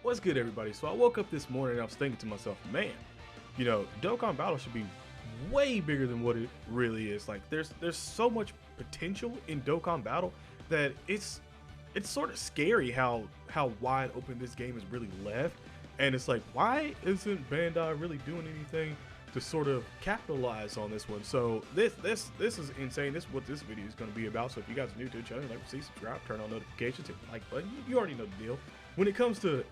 What's good, everybody? So I woke up this morning and I was thinking to myself, man, Dokkan Battle should be way bigger than what it really is. Like, there's so much potential in Dokkan Battle that it's sort of scary how wide open this game is really left. And it's like, why isn't Bandai really doing anything to sort of capitalize on this one? So this is insane. This is what this video is going to be about. So if you guys are new to the channel, like to see, subscribe, turn on notifications, hit the like button. You already know the deal. When it comes to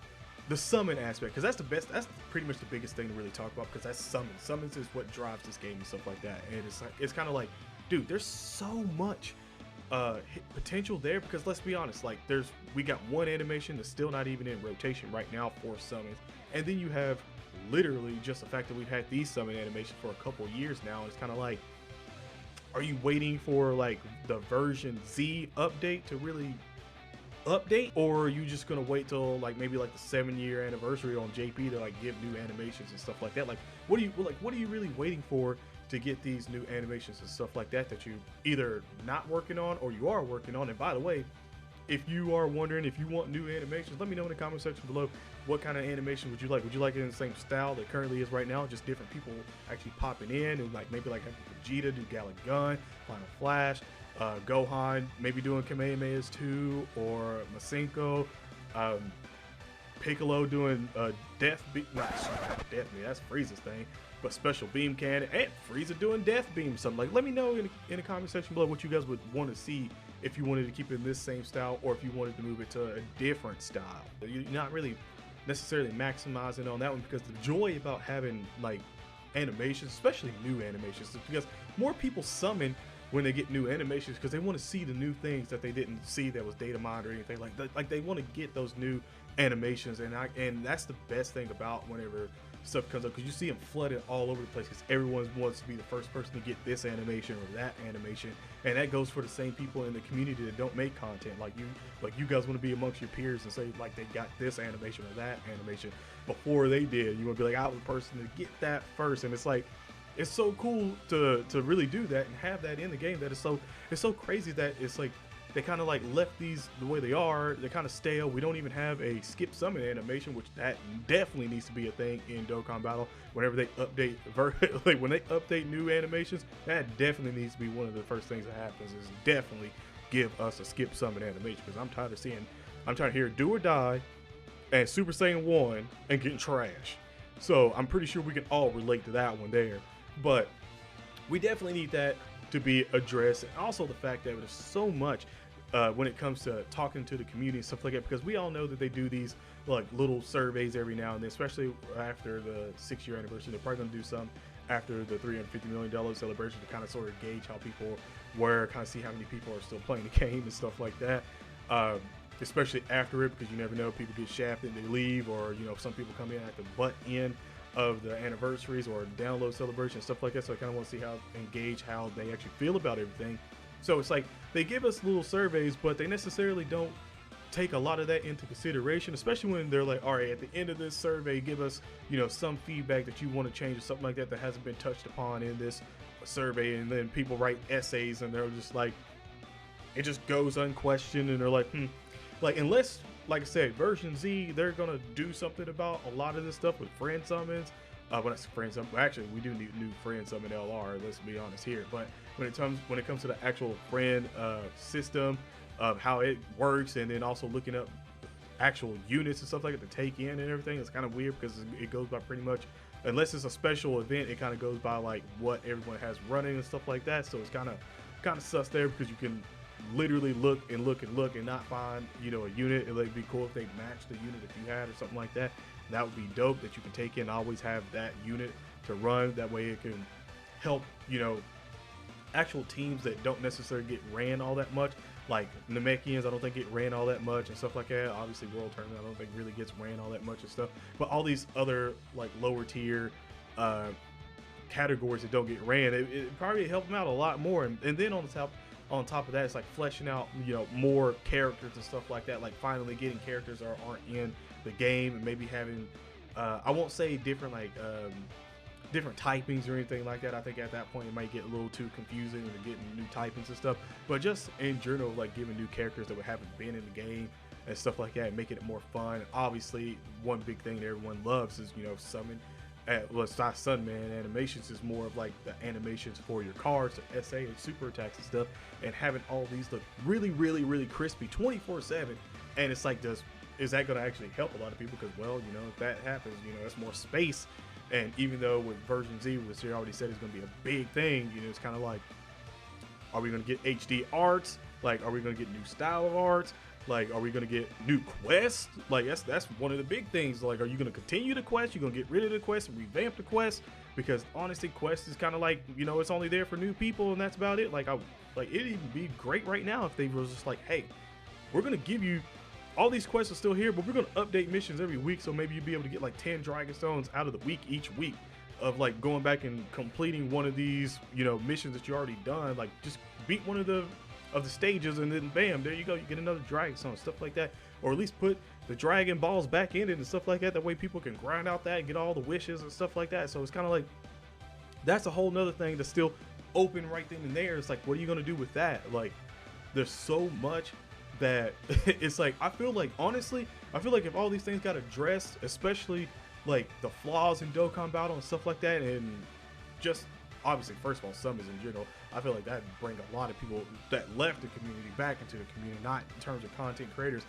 the summon aspect, because that's pretty much the biggest thing to really talk about, because that's summons is what drives this game and stuff like that. And it's kind of like, dude, there's so much potential there, because let's be honest, like we got one animation that's still not even in rotation right now for summons, and then you have literally just the fact that we've had these summon animations for a couple years now. And it's kind of like, are you waiting for like the version Z update to really update, or are you just gonna wait till like maybe like the 7-year anniversary on JP to like give new animations and stuff like that? Like what are you really waiting for to get these new animations and stuff like that you either not working on or you are working on? And by the way, if you are wondering if you want new animations, let me know in the comment section below what kind of animation would you like. Would you like it in the same style that currently is right now, just different people actually popping in and like maybe like having Vegeta do Gallon Gun, Final Flash, Gohan maybe doing Kamehamehas too, or Masenko, Piccolo doing Death Beam, not Death Beam, that's Frieza's thing, but Special Beam Cannon, and Frieza doing Death Beam, something like. Let me know in the comment section below what you guys would want to see, if you wanted to keep it in this same style or if you wanted to move it to a different style. You're not really necessarily maximizing on that one, because the joy about having like animations, especially new animations, is because more people summon when they get new animations, because they want to see the new things that they didn't see that was data mined or anything like that. Like they want to get those new animations, and that's the best thing about whenever stuff comes up, because you see them flooded all over the place, because everyone wants to be the first person to get this animation or that animation. And that goes for the same people in the community that don't make content like you guys want to be amongst your peers and say like they got this animation or that animation before they did. You want to be like, I was the person to get that first. And it's like, it's so cool to really do that and have that in the game, that it's so crazy that it's like they kind of like left these the way they are. They're kind of stale. We don't even have a skip summon animation, which that definitely needs to be a thing in Dokkan Battle. Whenever they update like when they update new animations, that definitely needs to be one of the first things that happens, is definitely give us a skip summon animation, because I'm tired of hearing do or die and Super Saiyan 1 and getting trash. So I'm pretty sure we can all relate to that one there. But we definitely need that to be addressed, and also the fact that there's so much when it comes to talking to the community and stuff like that, because we all know that they do these like little surveys every now and then, especially after the 6-year anniversary. They're probably going to do some after the $350 million celebration to kind of sort of gauge how people were, kind of see how many people are still playing the game and stuff like that. Especially after it, because you never know, people get shafted and they leave, or some people come in at the butt end of the anniversaries or download celebration, stuff like that. So I kind of want to see engage how they actually feel about everything. So it's like they give us little surveys, but they necessarily don't take a lot of that into consideration, especially when they're like, all right, at the end of this survey, give us some feedback that you want to change or something like that hasn't been touched upon in this survey. And then people write essays and they're just like, it just goes unquestioned, and they're like, like, unless, like I said, version Z, they're gonna do something about a lot of this stuff with friend summons. When I say friend summon, actually, we do need new friend summon LR. Let's be honest here. But when it comes to the actual friend system of how it works, and then also looking up actual units and stuff like that to take in and everything, it's kind of weird, because it goes by pretty much, unless it's a special event, it kind of goes by like what everyone has running and stuff like that. So it's kind of sus there, because you can literally look and not find a unit. It'd be cool if they matched the unit that you had or something like that. That would be dope, that you can take in, always have that unit to run. That way it can help actual teams that don't necessarily get ran all that much, like Namekians I don't think get ran all that much and stuff like that. Obviously World Tournament I don't think really gets ran all that much and stuff, but all these other like lower tier categories that don't get ran, it probably help them out a lot more. And then on top of that, it's like fleshing out more characters and stuff like that, like finally getting characters that aren't in the game, and maybe having I won't say different different typings or anything like that. I think at that point it might get a little too confusing when you're getting new typings and stuff, but just in general, like giving new characters that haven't been in the game and stuff like that, making it more fun. Obviously, one big thing that everyone loves is, you know, summon. Well, it's not Sunman animations, is more of like the animations for your cards, the SA and super attacks and stuff, and having all these look really, really, really crispy 24/7. And it's like, is that going to actually help a lot of people? Because, well, you know, if that happens, you know, that's more space. And even though with version Z, which they already said is going to be a big thing, you know, it's kind of like, are we going to get HD arts? Like, are we going to get new style of arts? Like, are we going to get new quests? Like, that's one of the big things. Like, are you going to continue the quest? You're going to get rid of the quest and revamp the quest? Because honestly, quest is kind of like, you know, it's only there for new people and that's about it. Like, it'd even be great right now if they was just like, hey, we're going to give you all these quests are still here, but we're going to update missions every week. So maybe you'll be able to get like 10 Dragon Stones out of the week each week of like going back and completing one of these, you know, missions that you already done. Like, just beat one of the stages and then bam, there you go, you get another Dragon Stone, stuff like that. Or at least put the Dragon Balls back in it and stuff like that. That way people can grind out that and get all the wishes and stuff like that. So it's kind of like, that's a whole nother thing that's still open right then and there. It's like, what are you going to do with that? Like, there's so much that it's like, I feel like, honestly, I feel like if all these things got addressed, especially like the flaws in Dokkan Battle and stuff like that, and just obviously, first of all, summons in general, I feel like that would bring a lot of people that left the community back into the community, not in terms of content creators,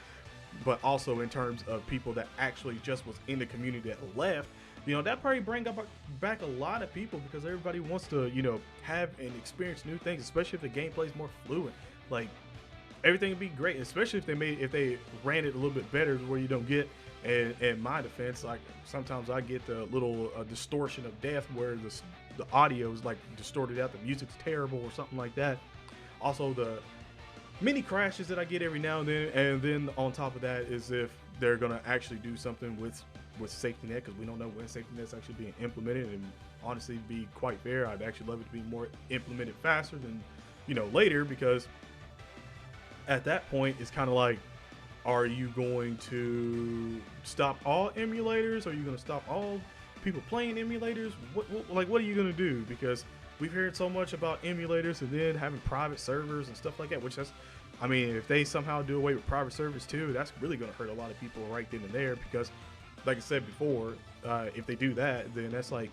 but also in terms of people that actually just was in the community that left. You know, that probably bring back a lot of people, because everybody wants to, you know, have and experience new things, especially if the gameplay is more fluid. Like, everything would be great, especially if they ran it a little bit better, where you don't get, and in my defense, like sometimes I get the little distortion of death where the audio is like distorted out, the music's terrible or something like that. Also, the mini crashes that I get every now and then on top of that is if they're gonna actually do something with safety net, because we don't know when safety net's actually being implemented. And honestly, to be quite fair, I'd actually love it to be more implemented faster than, you know, later, because at that point it's kind of like, are you going to stop all emulators? Are you going to stop all people playing emulators? What are you going to do? Because we've heard so much about emulators and then having private servers and stuff like that, which that's, I mean, if they somehow do away with private servers too, that's really going to hurt a lot of people right then and there. Because like I said before, if they do that, then that's like,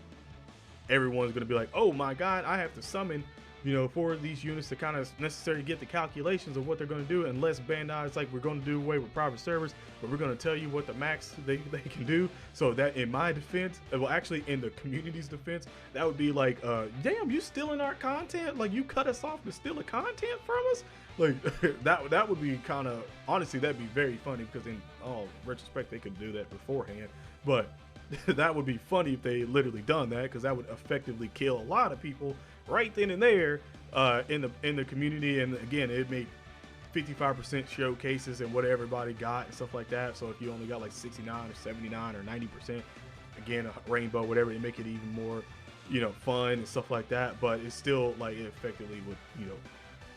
everyone's going to be like, oh my God, I have to summon, you know, for these units to kind of necessarily get the calculations of what they're going to do, unless Bandai's like, we're going to do away with private servers, but we're going to tell you what the max they can do. So that, in my defense, well, actually in the community's defense, that would be like, damn, you stealing our content? Like, you cut us off to steal the content from us? Like, that would be kind of, honestly, that'd be very funny, because in all retrospect, they could do that beforehand. But that would be funny if they literally done that, because that would effectively kill a lot of people right then and there in the community. And again, it made 55% showcases and what everybody got and stuff like that. So if you only got like 69 or 79 or 90%, again, a rainbow, whatever, it make it even more, you know, fun and stuff like that. But it's still like, it effectively would, you know,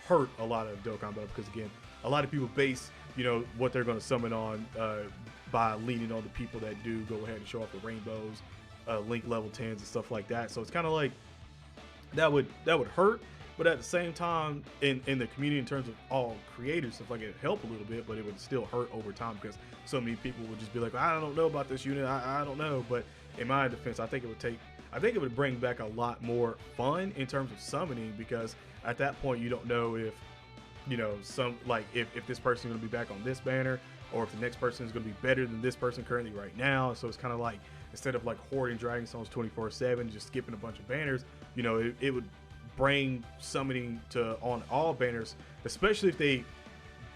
hurt a lot of Dokkan Battle, because again, a lot of people base, you know, what they're going to summon on by leaning on the people that do go ahead and show off the rainbows, link level 10s and stuff like that. So it's kind of like, that would hurt, but at the same time, in the community, in terms of all creators, stuff like, it help a little bit, but it would still hurt over time, because so many people would just be like, I don't know about this unit, I don't know. But in my defense, I think it would bring back a lot more fun in terms of summoning, because at that point you don't know if, you know, if this person is going to be back on this banner, or if the next person is going to be better than this person currently right now. So it's kind of like, instead of like hoarding Dragon Stones 24/7, just skipping a bunch of banners, you know, it would bring summoning to on all banners, especially if they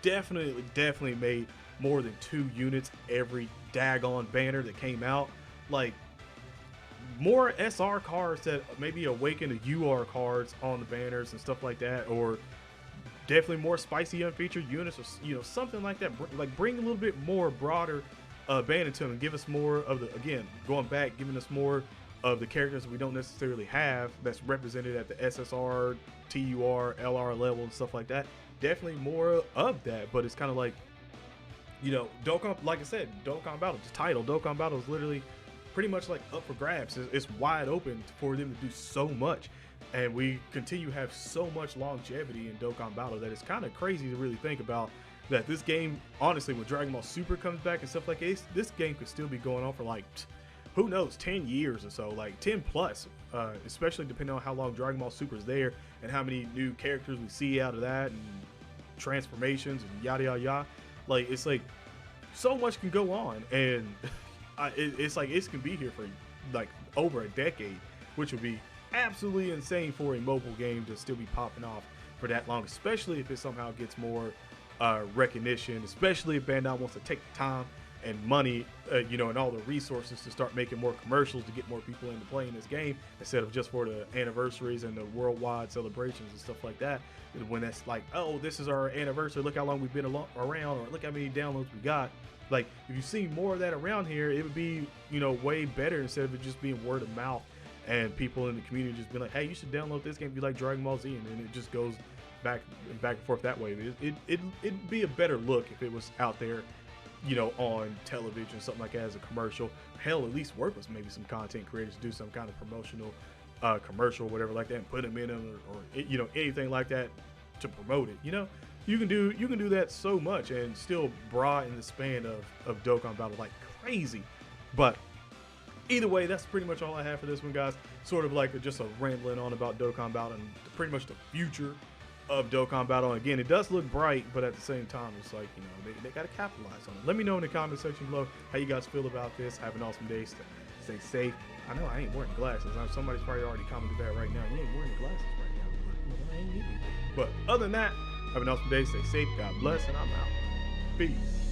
definitely made more than 2 units every daggone banner that came out. Like, more SR cards that maybe awaken the UR cards on the banners and stuff like that, or definitely more spicy unfeatured units, or, you know, something like that. Like, bring a little bit more broader banner to them, and give us more of the, again, going back, giving us more of the characters we don't necessarily have that's represented at the SSR, TUR, LR level and stuff like that. Definitely more of that. But it's kind of like, you know, Dokkan, like I said, Dokkan Battle, the title, Dokkan Battle is literally pretty much like up for grabs. It's wide open for them to do so much. And we continue to have so much longevity in Dokkan Battle that it's kind of crazy to really think about that this game, honestly, when Dragon Ball Super comes back and stuff like this, this game could still be going on for like, who knows, 10 years or so, like 10 plus, especially depending on how long Dragon Ball Super is there and how many new characters we see out of that and transformations and yada yada yada. Like, it's like so much can go on, and it's like it's can be here for like over a decade, which would be absolutely insane for a mobile game to still be popping off for that long, especially if it somehow gets more recognition, especially if Bandai wants to take the time and money, you know, and all the resources to start making more commercials to get more people into playing this game instead of just for the anniversaries and the worldwide celebrations and stuff like that. When that's like, oh, this is our anniversary, look how long we've been around, or look how many downloads we got. Like, if you see more of that around here, it would be, you know, way better instead of it just being word of mouth and people in the community just being like, hey, you should download this game if you like Dragon Ball Z, and then it just goes back and forth that way. It'd be a better look if it was out there, you know, on television, something like that as a commercial. Hell, at least work with maybe some content creators, do some kind of promotional commercial or whatever like that, and put them in them, or you know, anything like that to promote it. You know, you can do that so much and still broaden the span of Dokkan Battle like crazy. But either way, that's pretty much all I have for this one, guys. Sort of like just a rambling on about Dokkan Battle and pretty much the future of Dokkan Battle. Again, it does look bright, but at the same time, it's like, you know, they got to capitalize on it. Let me know in the comment section below how you guys feel about this. Have an awesome day. Stay safe. I know I ain't wearing glasses. Somebody's probably already commented that right now. You ain't wearing the glasses right now. But, you know, I ain't need them. But other than that, have an awesome day. Stay safe. God bless, and I'm out. Peace.